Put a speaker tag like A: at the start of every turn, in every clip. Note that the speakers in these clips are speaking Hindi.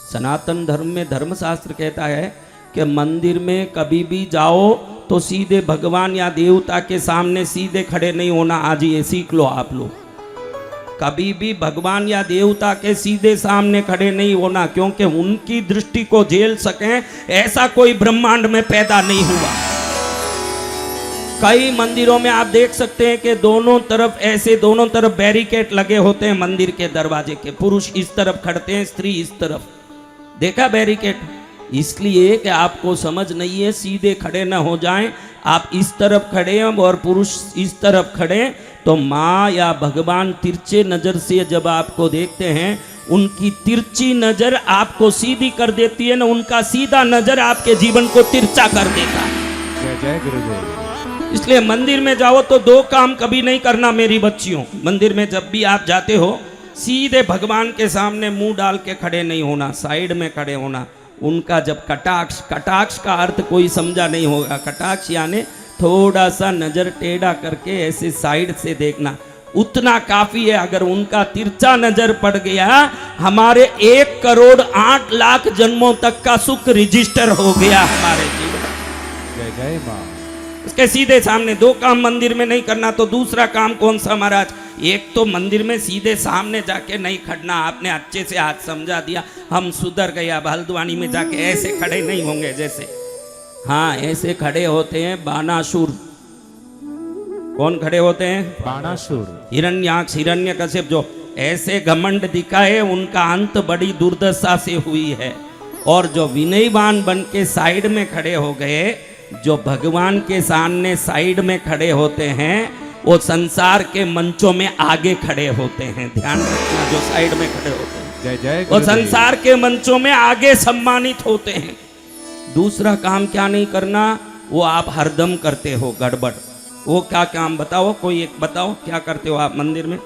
A: सनातन धर्म में धर्मशास्त्र कहता है कि मंदिर में कभी भी जाओ तो सीधे भगवान या देवता के सामने सीधे खड़े नहीं होना। आज ये सीख लो आप लोग, कभी भी भगवान या देवता के सीधे सामने खड़े नहीं होना, क्योंकि उनकी दृष्टि को झेल सकें ऐसा कोई ब्रह्मांड में पैदा नहीं हुआ। कई मंदिरों में आप देख सकते हैं कि दोनों तरफ बैरिकेड लगे होते हैं मंदिर के दरवाजे के। पुरुष इस तरफ खड़ते हैं, स्त्री इस तरफ। देखा बैरिकेड? इसलिए कि आपको समझ नहीं है, सीधे खड़े ना हो जाएं। आप इस तरफ खड़े हैं और पुरुष इस तरफ खड़े, तो माँ या भगवान तिरछे नजर से जब आपको देखते हैं, उनकी तिरछी नजर आपको सीधी कर देती है ना, उनका सीधा नजर आपके जीवन को तिरछा कर देता है।
B: जय जय गुरुदेव।
A: इसलिए मंदिर में जाओ तो दो काम कभी नहीं करना मेरी बच्चियों। मंदिर में जब भी आप जाते हो, सीधे भगवान के सामने मुंह डाल के खड़े नहीं होना, साइड में खड़े होना। उनका जब कटाक्ष का अर्थ कोई समझा नहीं होगा। कटाक्ष यानी थोड़ा सा नजर टेढ़ा करके ऐसे साइड से देखना, उतना काफी है। अगर उनका तिरछा नजर पड़ गया, हमारे 1,08,00,000 जन्मों तक का सुख रजिस्टर हो गया हमारे जीवन।
B: जय जय माँ।
A: उसके सीधे सामने दो काम मंदिर में नहीं करना। तो दूसरा काम कौन सा महाराज? एक तो मंदिर में सीधे सामने जाके नहीं खड़ना। आपने अच्छे से आज समझा दिया, हम सुधर गए। अब हल्द्वानी में जाके ऐसे खड़े नहीं होंगे जैसे, हाँ ऐसे खड़े होते हैं बानासुर। कौन खड़े होते हैं?
B: बाणासुर।
A: हिरण्याक्ष, हिरण्यकश्यप। जो ऐसे घमंड दिखाए उनका अंत बड़ी दुर्दशा से हुई है। और जो विनयवान बन के साइड में खड़े हो गए, जो भगवान के सामने साइड में खड़े होते हैं, वो संसार के मंचों में आगे खड़े होते हैं। ध्यान रखना, जो साइड में खड़े होते हैं
B: जय जय
A: वो संसार के मंचों में आगे सम्मानित होते हैं। दूसरा काम क्या नहीं करना, वो आप हरदम करते हो गड़बड़। वो क्या काम बताओ, कोई एक बताओ, क्या करते हो आप मंदिर में?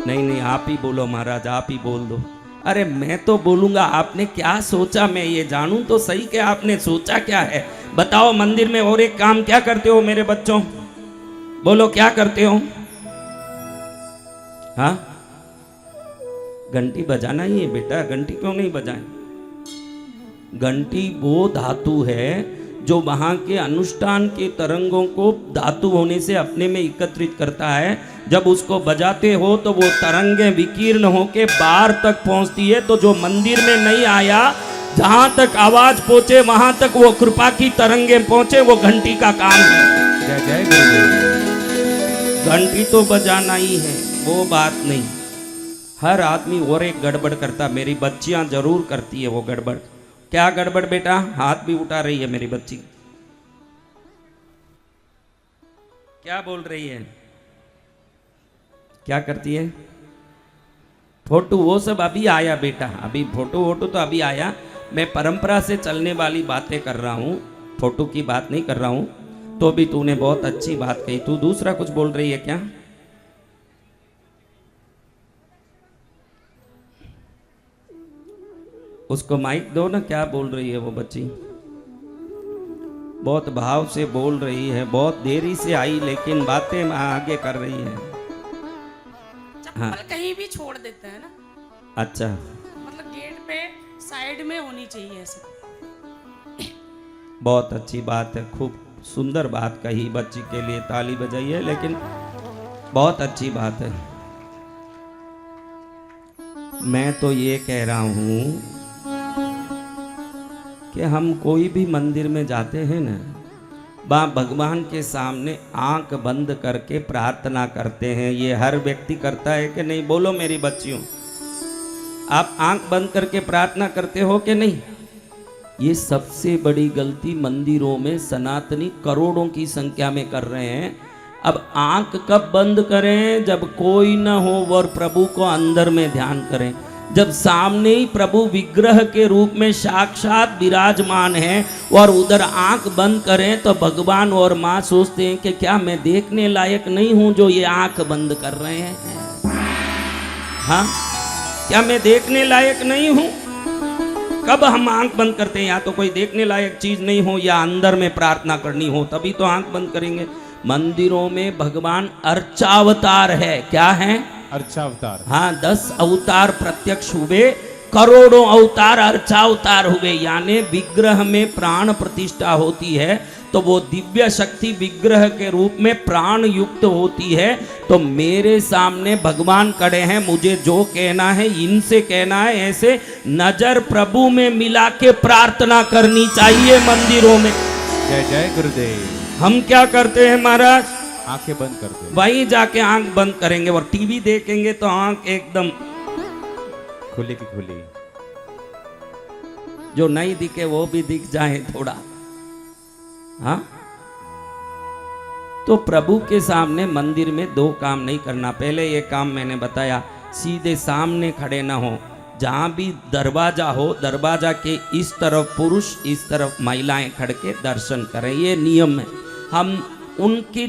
A: नहीं आप ही बोलो महाराज, आप ही बोल दो। अरे मैं तो बोलूंगा, आपने क्या सोचा मैं ये जानूं तो सही कि आपने सोचा क्या है। बताओ मंदिर में और एक काम क्या करते हो मेरे बच्चों? बोलो क्या करते हो? हाँ, घंटी बजाना ही है बेटा। घंटी क्यों नहीं बजाएं? घंटी वो धातु है जो वहां के अनुष्ठान के तरंगों को धातु होने से अपने में एकत्रित करता है। जब उसको बजाते हो तो वो तरंगें विकीर्ण होके बाहर तक पहुंचती है। तो जो मंदिर में नहीं आया, जहां तक आवाज पहुंचे वहां तक वो कृपा की तरंगें पहुंचे, वो घंटी का काम है।
B: जय जय गुरुदेव।
A: घंटी तो बजाना ही है, वो बात नहीं। हर आदमी और एक गड़बड़ करता, मेरी बच्चियां जरूर करती है वो गड़बड़। क्या गड़बड़ बेटा? हाथ भी उठा रही है मेरी बच्ची। क्या बोल रही है? क्या करती है? फोटो वो सब अभी आया बेटा, अभी फोटो तो अभी आया। मैं परंपरा से चलने वाली बातें कर रहा हूँ, फोटो की बात नहीं कर रहा हूँ। तो भी तूने बहुत अच्छी बात कही। तू दूसरा कुछ बोल रही है क्या? उसको माइक दो ना, क्या बोल रही है वो बच्ची? बहुत भाव से बोल रही है, बहुत देरी से आई लेकिन बातें आगे कर रही है।
C: हाँ, कहीं भी छोड़ देते हैं ना।
A: अच्छा,
C: मतलब गेट पे साइड में होनी चाहिए ऐसे।
A: बहुत अच्छी बात है, खूब सुंदर बात कही। बच्ची के लिए ताली बजाइए, लेकिन बहुत अच्छी बात है। मैं तो ये कह रहा हूँ कि हम कोई भी मंदिर में जाते हैं ना, भगवान के सामने आंख बंद करके प्रार्थना करते हैं। ये हर व्यक्ति करता है कि नहीं? बोलो मेरी बच्चियों, आप आंख बंद करके प्रार्थना करते हो कि नहीं? ये सबसे बड़ी गलती मंदिरों में सनातनी करोड़ों की संख्या में कर रहे हैं। अब आंख कब बंद करें? जब कोई न हो और प्रभु को अंदर में ध्यान करें। जब सामने ही प्रभु विग्रह के रूप में साक्षात विराजमान है और उधर आंख बंद करें, तो भगवान और माँ सोचते हैं कि क्या मैं देखने लायक नहीं हूं जो ये आंख बंद कर रहे हैं? हाँ, क्या मैं देखने लायक नहीं हूं? कब हम आंख बंद करते हैं? या तो कोई देखने लायक चीज नहीं हो या अंदर में प्रार्थना करनी हो, तभी तो आंख बंद करेंगे। मंदिरों में भगवान अर्चावतार है। क्या है?
B: अर्चावतार।
A: हाँ 10 अवतार प्रत्यक्ष हुए, करोड़ों अवतार अर्चावतार हुए। यानी विग्रह में प्राण प्रतिष्ठा होती है तो वो दिव्य शक्ति विग्रह के रूप में प्राण युक्त होती है। तो मेरे सामने भगवान खड़े हैं, मुझे जो कहना है इनसे कहना है, ऐसे नजर प्रभु में मिला के प्रार्थना करनी चाहिए मंदिरों में।
B: जय जय गुरुदेव।
A: हम क्या करते हैं महाराज,
B: आंखें बंद कर दो।
A: वहीं जाके आंख बंद करेंगे और टीवी देखेंगे तो आंख एकदम
B: खुली की खुली।
A: जो नहीं दिखे वो भी दिख जाए थोड़ा। हाँ तो प्रभु के सामने मंदिर में 2 काम नहीं करना। पहले ये काम मैंने बताया, सीधे सामने खड़े ना हो। जहां भी दरवाजा हो, दरवाजा के इस तरफ पुरुष, इस तरफ महिलाएं खड़ के दर्शन करें, ये नियम है। हम उनकी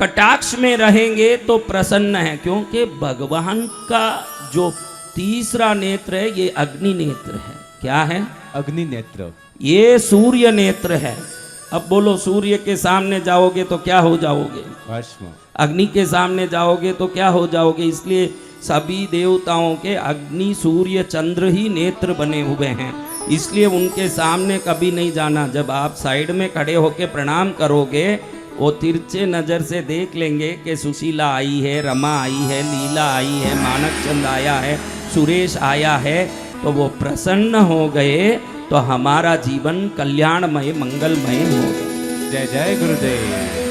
A: कटाक्ष में रहेंगे तो प्रसन्न है, क्योंकि भगवान का जो तीसरा नेत्र है ये अग्नि नेत्र है। क्या है?
B: अग्नि नेत्र।
A: ये सूर्य नेत्र है। अब बोलो, सूर्य के सामने जाओगे तो क्या हो जाओगे?
B: भस्म।
A: अग्नि के सामने जाओगे तो क्या हो जाओगे? इसलिए सभी देवताओं के अग्नि सूर्य चंद्र ही नेत्र बने हुए हैं, इसलिए उनके सामने कभी नहीं जाना। जब आप साइड में खड़े होके प्रणाम करोगे, वो तिरछे नजर से देख लेंगे कि सुशीला आई है, रमा आई है, लीला आई है, मानक चंद आया है, सुरेश आया है, तो वो प्रसन्न हो गए तो हमारा जीवन कल्याणमय मंगलमय होगा।
B: जय जय गुरुदेव।